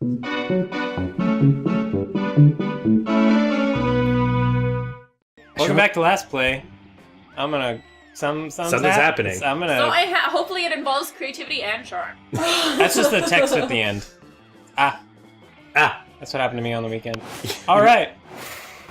Welcome back to Last Play. I'm gonna... Something's happening. I'm gonna... So hopefully it involves creativity and charm. That's just the text at the end. Ah. That's what happened to me on the weekend. Alright.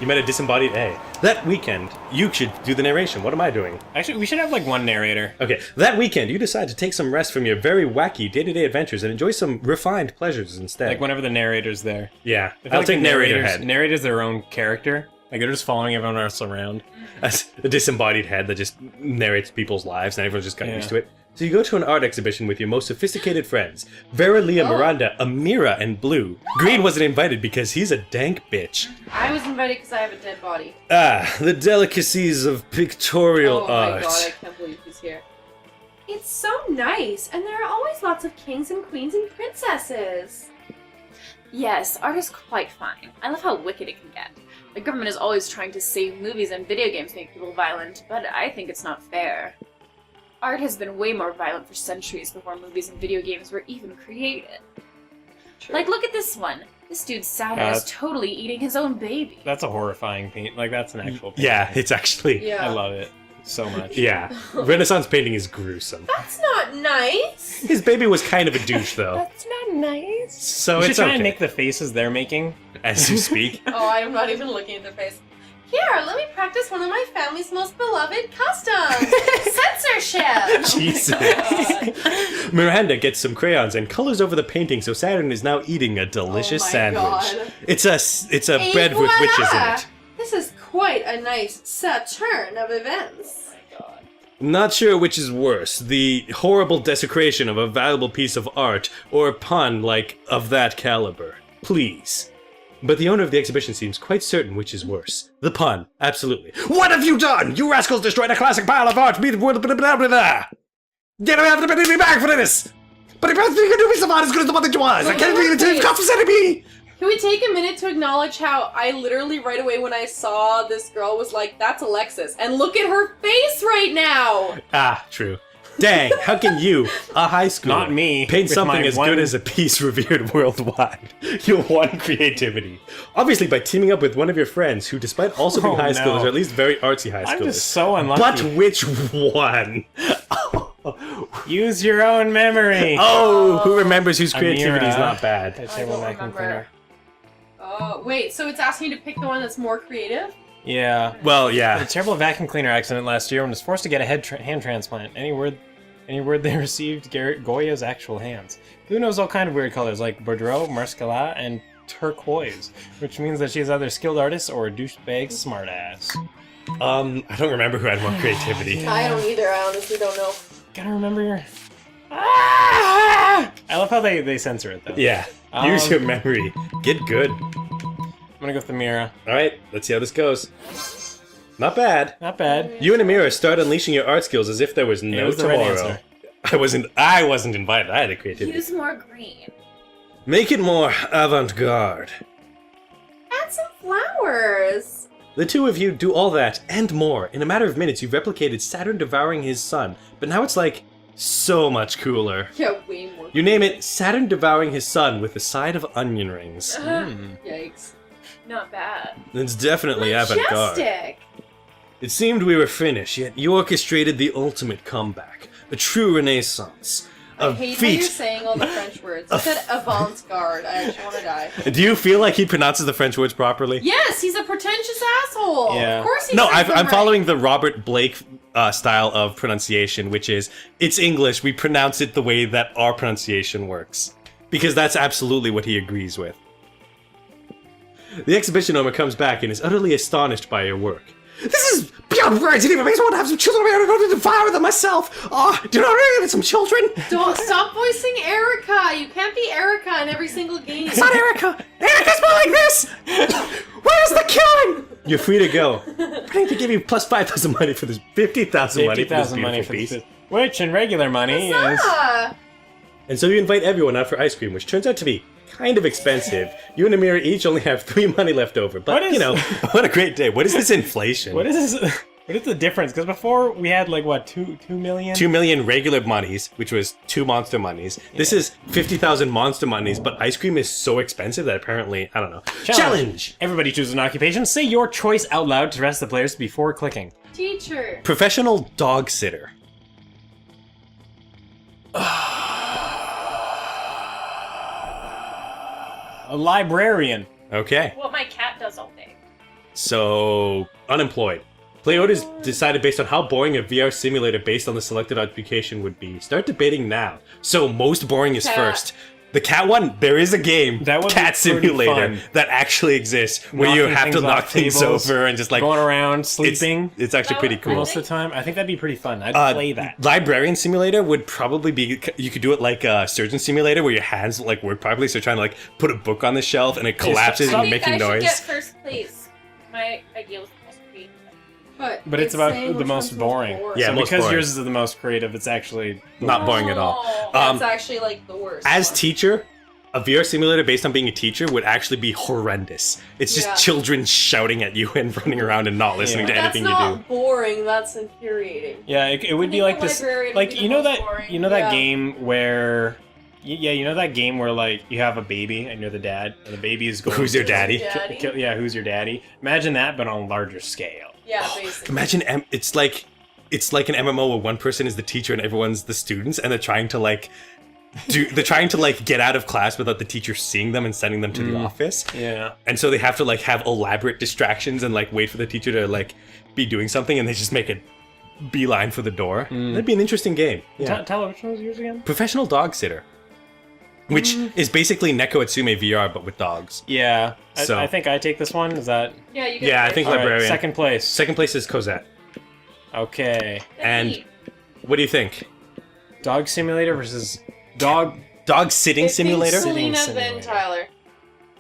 You met a disembodied A. That weekend, you should do the narration. What am I doing? Actually, we should have like one narrator. Okay, that weekend, you decide to take some rest from your very wacky day-to-day adventures and enjoy some refined pleasures instead. Like whenever the narrator's there. Yeah, I feel I'll like take the narrator head. Narrator's their own character. Like they're just following everyone else around. As a disembodied head that just narrates people's lives and everyone's just gotten used to it. So you go to an art exhibition with your most sophisticated friends. Vera, Leah, Miranda, Amira, and Blue. Green wasn't invited because he's a dank bitch. I was invited because I have a dead body. Ah, the delicacies of pictorial art. Oh my god, I can't believe he's here. It's so nice, and there are always lots of kings and queens and princesses. Yes, art is quite fine. I love how wicked it can get. The government is always trying to say movies and video games make people violent, but I think it's not fair. Art has been way more violent for centuries before movies and video games were even created. True. Like, look at this one. This dude Saturn is totally eating his own baby. That's a horrifying paint. Like, that's an actual painting. Yeah, it's actually... Yeah. I love it so much. Yeah. Renaissance painting is gruesome. That's not nice. His baby was kind of a douche, though. That's not nice. So we it's should try okay. and make the faces they're making. As you speak. Oh, I'm not even looking at their face. Here, let me practice one of my family's most beloved customs. Censorship. Jesus. Miranda gets some crayons and colors over the painting so Saturn is now eating a delicious sandwich. God. It's a bread with voila! witches in it. This is quite a nice Saturn of events. Not sure which is worse, the horrible desecration of a valuable piece of art or a pun like of that caliber. Please. But the owner of the exhibition seems quite certain which is worse. The pun, absolutely. What have you done? You rascals destroyed a classic pile of art. Get me back for this. But if you can do me some art as good as the one that you was, I can't believe it. Cops sending me. Can we take a minute to acknowledge how I literally right away when I saw this girl was like, that's Alexis, and look at her face right now! Ah, true. Dang, how can you, a high schooler, Not me, paint with something my as one- good as a piece revered worldwide? Your one creativity. Obviously by teaming up with one of your friends who, despite also being Oh, high no. schoolers, are at least very artsy high schoolers. I'm just so unlucky. But which one? Use your own memory. Oh, who remembers whose creativity is Amira. not bad? The I terrible don't vacuum remember. cleaner. Oh, wait, so it's asking you to pick the one that's more creative? Yeah. Well, A yeah. terrible vacuum cleaner accident last year when was forced to get a hand transplant. Any word they received Garrett Goya's actual hands. Who knows all kind of weird colors like Bordeaux, Marscala, and turquoise, which means that she's either a skilled artist or a douchebag smartass. I don't remember who had more creativity. I don't either, I honestly don't know. Gotta remember your... Ah! I love how they censor it though. Yeah. Use your memory. Get good. I'm gonna go with the Mira. Alright, let's see how this goes. Not bad. Not bad. You and Amira start unleashing your art skills as if there was It no was the right tomorrow. answer. I wasn't invited. I had the creativity. Use more green. Make it more avant-garde. Add some flowers. The two of you do all that and more. In a matter of minutes, you've replicated Saturn devouring his sun, but now it's like so much cooler. Yeah, way more. You name it Saturn devouring his sun with a side of onion rings. Yikes. Not bad. It's definitely avant-garde. Majestic. It seemed we were finished, yet you orchestrated the ultimate comeback. A true renaissance. I A hate how you're feat. saying all the French words. You said avant-garde. I actually want to die. Do you feel like he pronounces the French words properly? Yes, he's a pretentious asshole. Yeah. Of course he No, says them I'm right. following the Robert Blake style of pronunciation, which is, it's English, we pronounce it the way that our pronunciation works. Because that's absolutely what he agrees with. The exhibition owner comes back and is utterly astonished by your work. This is beyond words, it even makes me want to have some children. I'm going to devour them myself. Oh, do you know what I mean? Some children. Don't stop voicing Erica. You can't be Erica in every single game. It's not Erica. Erica's more like this. Where's the killing? You're free to go. I need to give you plus 5,000 money for this 50,000 money for this 50,000 money beautiful for piece. this. Which in regular money is... Ah, And so you invite everyone out for ice cream, which turns out to be kind of expensive. You and Amira each only have 3 money left over, but What is- you know, what a great day. What is this inflation? What is this? What is the difference? Because before we had like what, 2 million? 2 million regular monies, which was 2 monster monies. This is 50,000 monster monies, but ice cream is so expensive that apparently, I don't know. Challenge! Everybody chooses an occupation. Say your choice out loud to the rest of the players before clicking. Teacher. Professional dog sitter. A librarian. Okay. What my cat does all day. So, unemployed. Players decided based on how boring a VR simulator based on the selected occupation would be. Start debating now. So, most boring is Cat. first. The cat one, there is a game, That would be Cat pretty Simulator, fun. that actually exists, where you Knocking have to things knock off things tables, over and just like... Going around, It's, sleeping. it's actually That pretty would cool. Most of the time. I think that'd be pretty fun. I'd play that. Librarian Simulator would probably be... You could do it like a Surgeon Simulator, where your hands like work properly, so you're trying to like put a book on the shelf and it collapses stop. and you're making I think I noise. should get first place. My idea was supposed to be. But it's about saying the which most one's boring. Yeah, so most because boring. yours is the most creative, it's actually Not boring at all. Oh, Um, that's actually like the worst. As one. teacher, a VR simulator based on being a teacher would actually be horrendous. It's just Yeah. children shouting at you and running around and not listening to That's anything you not do. boring. That's infuriating. Yeah, it would I be think like the this, librarian would like be you the know most that boring. that Yeah. game where, yeah, you know that game where like you have a baby and you're the dad, and the baby is going. Who's your to daddy? Yeah, who's your daddy? Imagine that, but on a larger scale. Yeah, basically. Imagine it's like an MMO where one person is the teacher and everyone's the students, and they're trying to get out of class without the teacher seeing them and sending them to the office. Yeah. And so they have to like have elaborate distractions and like wait for the teacher to like be doing something, and they just make a beeline for the door. That'd be an interesting game. Yeah. Tell her which one was yours again? Professional dog sitter, which is basically Neko Atsume VR but with dogs. Yeah. So- I think I take this one. Is that Yeah, you get Yeah, I first. think all right, librarian. second place? Second place is Cosette. Okay. And what do you think? Dog simulator versus dog. Dog sitting simulator? Selena, Sitting then simulator. Tyler.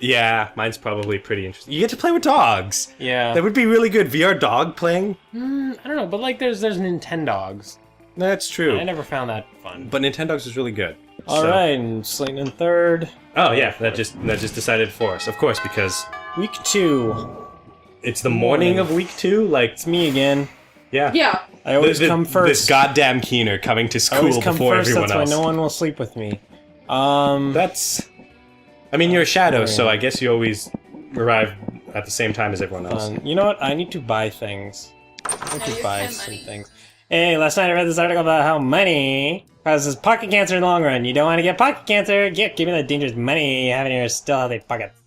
Yeah, mine's probably pretty interesting. You get to play with dogs. Yeah. That would be really good. VR dog playing? I don't know, but like there's Nintendogs. That's true. I never found that fun. But Nintendogs is really good. All So- right, and Slayton in third. Oh yeah, that just decided for us. Of course, because Week 2. it's the morning of week 2. Like, It's me again. yeah. Yeah. I always come first. This goddamn Keener coming to I school always come before first. everyone That's else. why no one will sleep with me. That's. I mean, you're a shadow, so I guess you always arrive at the same time as everyone else. You know what? I need to buy things. I need No, to you buy can some money. things. Hey, last night I read this article about how money causes pocket cancer in the long run. You don't want to get pocket cancer? Give me that dangerous money you have in your still healthy pockets.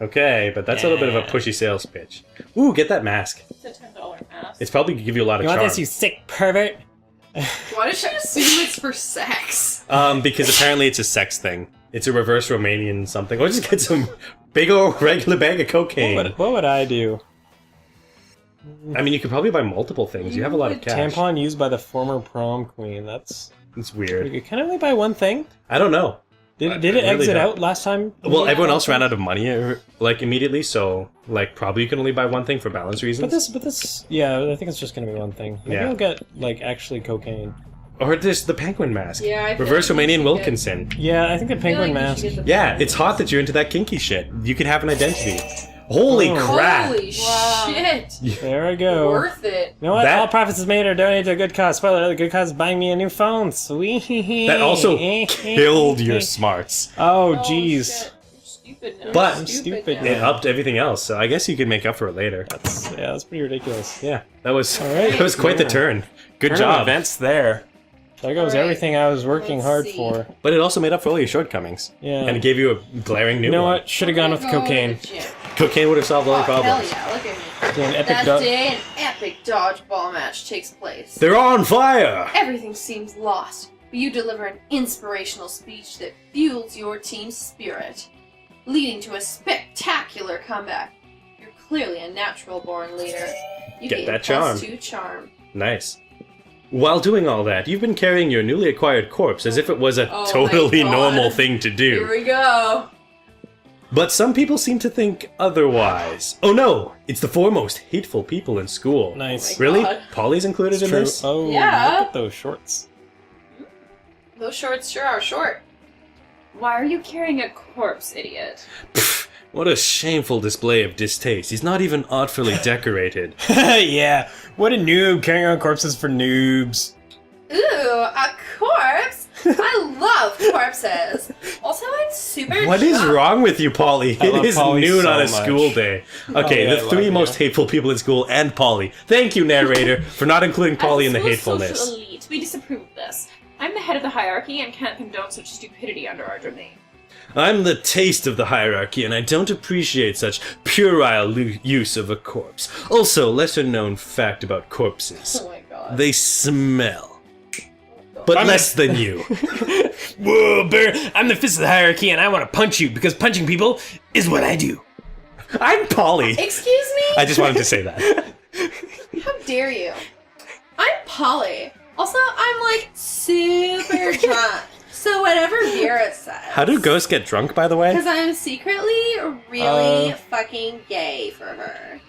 Okay, but that's a little bit of a Yeah. pushy sales pitch. Ooh, get that mask. It's a $10 mask. It's probably gonna give you a lot of You want charm. this, you sick pervert? Why does she assume it's for sex? Because apparently it's a sex thing. It's a reverse Romanian something. Or just get some big old regular bag of cocaine. What would I do? I mean, you could probably buy multiple things. You have a lot of cash. Tampon used by the former prom queen. That's It's pretty weird. good. Can I only buy one thing? I don't know. Did I it really exit don't. out last time? Well, everyone else ran out of money, like, immediately, so, like, probably you can only buy one thing for balance reasons. But this, yeah, I think it's just gonna be one thing. Maybe Yeah. I'll get like actually cocaine. Or there's the penguin mask. Yeah, I feel Reverse like we Romanian should Wilkinson. Yeah, I think the I feel penguin like we mask. should get the Yeah, penguin it's hot that you're into that kinky shit. You can have an identity. Holy Oh. crap! Holy shit! There I go. Worth it. You know what? That- All profits is made or donated to a good cause. Spoiler: the good cause is buying me a new phone. Sweet. That also killed your smarts. Oh, Oh, jeez. shit. You're stupid now. But- I'm stupid now. It upped everything else, so I guess you could make up for it later. That's pretty ridiculous. Yeah, that was right. that was quite the Yeah. turn. Good Turn of job. events there. There goes All right. everything I was working Let's hard see. for. But it also made up for all your shortcomings. Yeah. And it gave you a glaring new You know one. what? Should have gone with Go to cocaine. the gym. Cocaine would have solved all Oh, the problems. hell yeah, look at me. Yeah, an epic That do- day, an epic dodgeball match takes place. They're on fire! Everything seems lost, but you deliver an inspirational speech that fuels your team's spirit, leading to a spectacular comeback. You're clearly a natural-born leader. You Get gain that charm. +2 charm. Nice. While doing all that, you've been carrying your newly acquired corpse as if it was a Oh my totally God. normal thing to Here do. we go. But some people seem to think otherwise. Oh no! It's the foremost hateful people in school. Nice. my Really? God. Polly's included in True. this? Oh, Yeah. look at those shorts. Those shorts sure are short. Why are you carrying a corpse, idiot? Pfft, what a shameful display of distaste. He's not even artfully decorated. Yeah, what a noob carrying around corpses for noobs. Ooh, a corpse? I love corpses. Also, I'm super What is drunk. wrong with you, Polly? I It love is Polly noon so on a much. school day. Okay, Polly, I the love three you. most hateful people in school and Polly. Thank you, narrator, for not including Polly in the As a school's hatefulness. social elite, we disapprove of this. I'm the head of the hierarchy and can't condone such stupidity under our domain. I'm the taste of the hierarchy, and I don't appreciate such puerile use of a corpse. Also, lesser known fact about corpses. Oh my god. They smell. But I'm less than you. Whoa, Bear, I'm the fist of the hierarchy and I want to punch you because punching people is what I do. I'm Polly. Excuse me? I just wanted to say that. How dare you? I'm Polly. Also, I'm like super drunk. So whatever Vera says. How do ghosts get drunk, by the way? Because I'm secretly really fucking gay for her.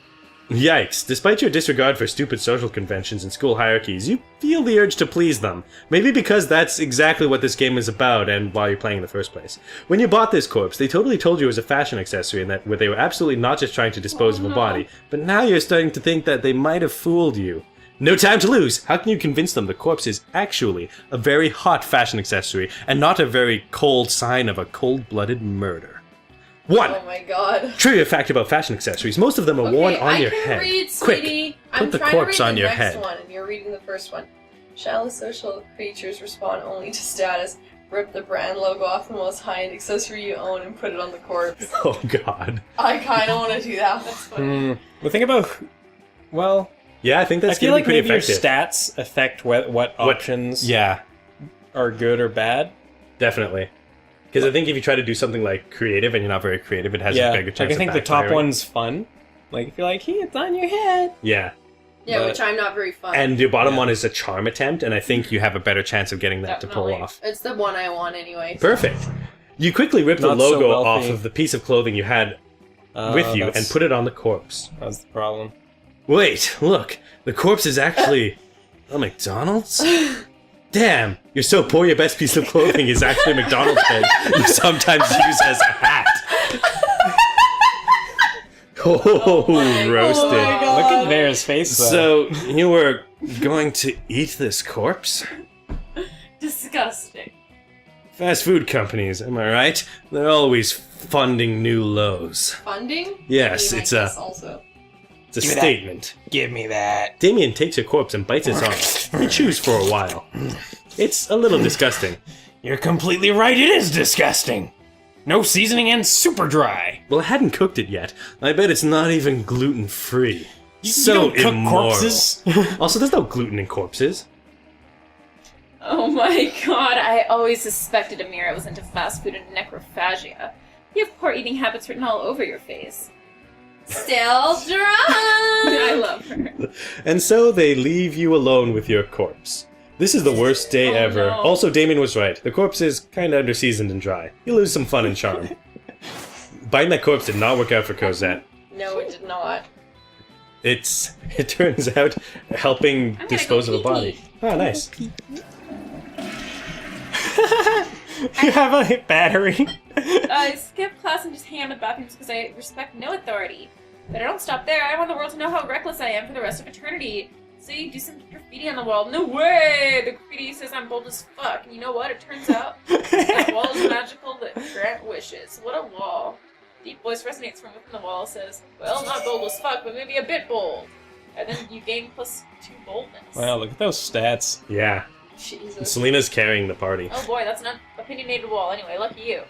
Yikes. Despite your disregard for stupid social conventions and school hierarchies, you feel the urge to please them. Maybe because that's exactly what this game is about and why you're playing in the first place. When you bought this corpse, they totally told you it was a fashion accessory and that they were absolutely not just trying to dispose of a body, but now you're starting to think that they might have fooled you. No time to lose! How can you convince them the corpse is actually a very hot fashion accessory and not a very cold sign of a cold-blooded murder? 1. Oh my god. Trivia fact about fashion accessories. Most of them are worn on your head. Read, Quick, sweetie. put I'm the trying corpse to read on the your next head. one, and you're reading the first one. Shallow social creatures respond only to status. Rip the brand logo off the most high-end accessory you own and put it on the corpse. Oh god. I kind of want to do that. That's funny. Well, think about, well, Yeah, I think I that's feel gonna be like pretty maybe your effective. stats affect what options Yeah, are good or bad. definitely. Because I think if you try to do something like creative and you're not very creative, it has a bigger chance like I think of the top backfiring. one's fun. Like if you're like, hey, it's on your head. Yeah. Yeah, But- which I'm not very fun. And your bottom one is a charm attempt, and I think you have a better chance of getting that to pull Definitely. off. It's the one I want anyway. Perfect. You quickly rip the Not so logo wealthy. off of the piece of clothing you had with you and that's- put it on the corpse. That's the problem. Wait, look, the corpse is actually a McDonald's? Damn, you're so poor your best piece of clothing is actually a McDonald's head you sometimes use as a hat. Oh, roasted. God. Look at Vera's face. So, Though. you were going to eat this corpse? Disgusting. Fast food companies, am I right? They're always funding new lows. Funding? Yes, I mean, it's I a guess also. it's a Give me that. statement. Give me that. Damien takes your corpse and bites its arm. He chews for a while. It's a little disgusting. You're completely right. It is disgusting. No seasoning and super dry. Well, I hadn't cooked it yet. I bet it's not even gluten-free. So you don't cook immoral. corpses. Also, there's no gluten in corpses. Oh my god, I always suspected Amira was into fast food and necrophagia. You have poor eating habits written all over your face. Still drunk! I love her. And so they leave you alone with your corpse. This is the worst day Oh, ever. no. Also, Damien was right. The corpse is kinda under-seasoned and dry. You lose some fun and charm. Biting that corpse did not work out for Cosette. No, it did not. It turns out helping gonna dispose go of a body. pee-pee. Oh, nice. You have a battery. I skip class and just hang out in the bathrooms because I respect no authority. But I don't stop there. I want the world to know how reckless I am for the rest of eternity. So you do some graffiti on the wall. No way! The graffiti says I'm bold as fuck. And you know what? It turns out that wall is magical that grant wishes. What a wall. Deep voice resonates from within the wall. Says, well, not bold as fuck, but maybe a bit bold. And then you gain +2 boldness. Wow, look at those stats. Yeah. Jesus. Selena's carrying the party. Oh boy, that's an opinionated wall. Anyway, lucky you.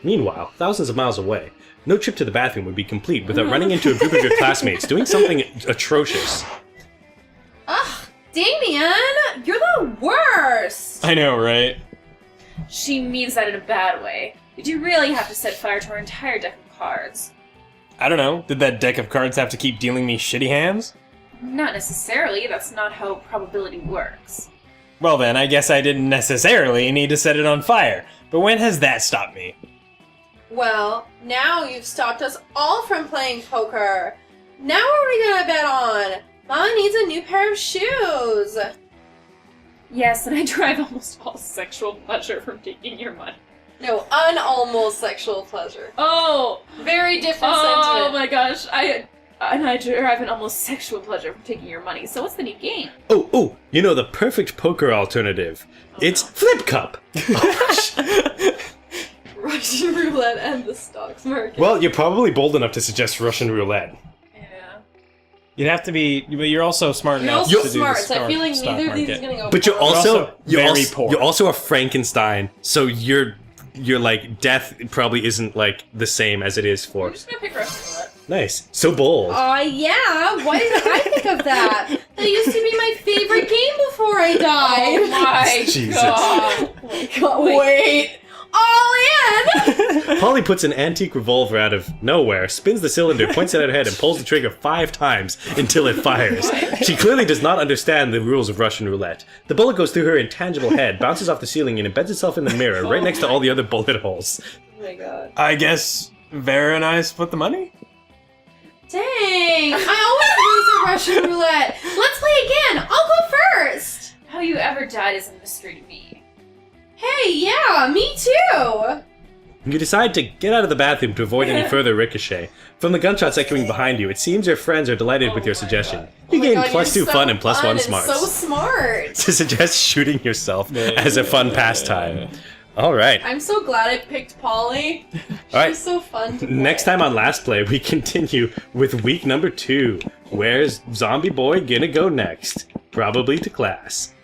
Meanwhile, thousands of miles away, no trip to the bathroom would be complete without running into a group of your classmates doing something atrocious. Ugh, Damien! You're the worst! I know, right? She means that in a bad way. Did you really have to set fire to our entire deck of cards? I don't know. Did that deck of cards have to keep dealing me shitty hands? Not necessarily. That's not how probability works. Well then, I guess I didn't necessarily need to set it on fire. But when has that stopped me? Well, now you've stopped us all from playing poker. Now what are we gonna bet on? Mama needs a new pair of shoes. Yes, and I derive almost all sexual pleasure from taking your money. No, almost sexual pleasure. Oh! Very different Oh sentiment. my gosh, I derive an almost sexual pleasure from taking your money. So what's the new game? Oh, you know the perfect poker alternative. It's Flip Cup. Russian roulette and the stocks market. Well, you're probably bold enough to suggest Russian roulette. Yeah. You'd have to be, but you're also smart You're enough also to do smart, the so I feel like stock neither of these is market. gonna go. But you're poorly. also very poor. You're also a Frankenstein, so your like death probably isn't like the same as it is I'm for. just gonna pick Russian roulette. Nice, so bold. Yeah. Why did I think of that? That used to be my favorite game before I died. Oh my Jesus. god! Oh my god! Wait. All in. Polly puts an antique revolver out of nowhere, spins the cylinder, points it at her head, and pulls the trigger 5 times until it fires. She clearly does not understand the rules of Russian roulette. The bullet goes through her intangible head, bounces off the ceiling, and embeds itself in the mirror, right next to all the other bullet holes. Oh my god. I guess Vera and I split the money? Dang! I always lose at Russian roulette. Let's play again. I'll go first. How you ever died is a mystery to me. Hey, yeah, me too. You decide to get out of the bathroom to avoid any further ricochet. From the gunshots echoing behind you, it seems your friends are delighted with your suggestion. You Oh my gain God, +2 you're so fun and +1 fun and smarts. So smart. To suggest shooting yourself as a fun pastime. Alright. I'm so glad I picked Polly. She Alright. was so fun to play. Next time on Last Play, we continue with week number 2. Where's Zombie Boy gonna go next? Probably to class.